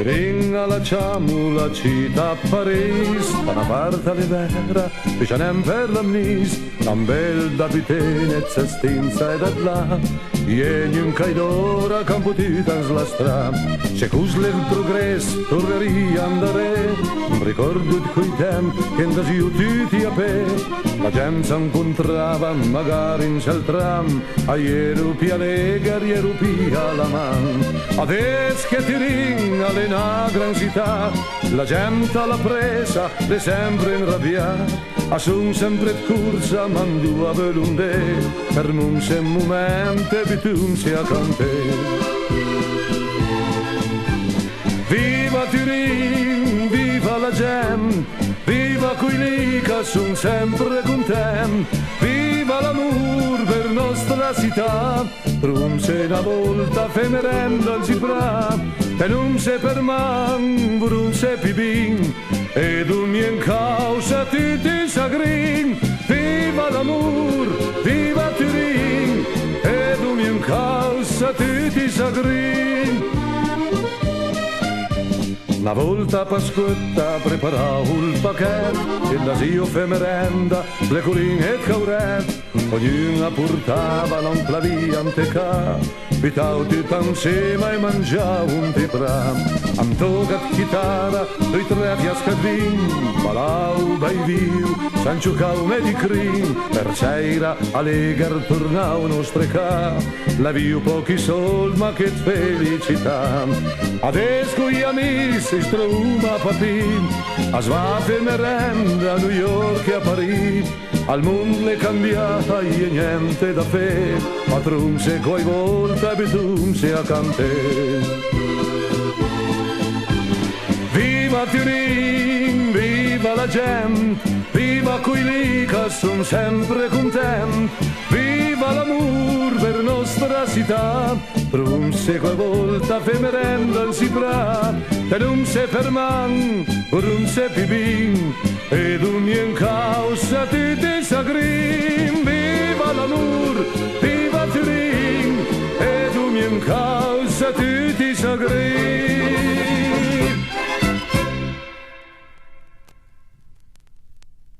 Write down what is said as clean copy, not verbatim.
Tiringa la ciamula città a Paris, da una parte all'Ivera, vicenem per l'amnis, un bel da pitenezza stinza e da là, ieni un caidora camputitans la stra, c'è cusle il progresso, torneria andare, ricordo di quei tempi che andasi tutti a pe, la gente s'incontrava magari in c'è il tram, a Ierupi Lega, Ierupi alla man, adesso che Tiringa le una gran città, la gente alla presa, le sempre in rabbia, a son sempre corsa, mandu a velunde, per non se momente bitum sia con te. Viva Tirin, viva la gente, viva quelli che son sempre contenti, viva l'amor per nostra città, prunse una volta femerenda al cipra, e non se per man, non se pibin, ed un mien causa tutti sagrin, viva l'amor, viva Tirin, ed un mien causa tutti sagrin. Una volta a Pasquetta preparavo il pacchetto e da zio fe merenda, le coline e cauret, ognuna portava l'onta via antecà, pitau tutta insieme e mangiavo un tipram. Am tocat chitarra, doi tre fiascadrin, balau bei viu, s'anciucau medicrin, per sera allegar tornau nostre ca, la viu pochi sol ma che felicità. Adesso gli amici si struma a papin, a svate merenda a New York e a Parigi, al mondo è cambiata e niente da fe, patrunse coi volta e bitumse a cante. Viva Tirin, viva la gente, viva quelli che son sempre contenti, viva l'amor per nostra città, prunse quella volta fe merenda al sipra, e non se per man, non se pibin, ed un in causa tutti sagrin.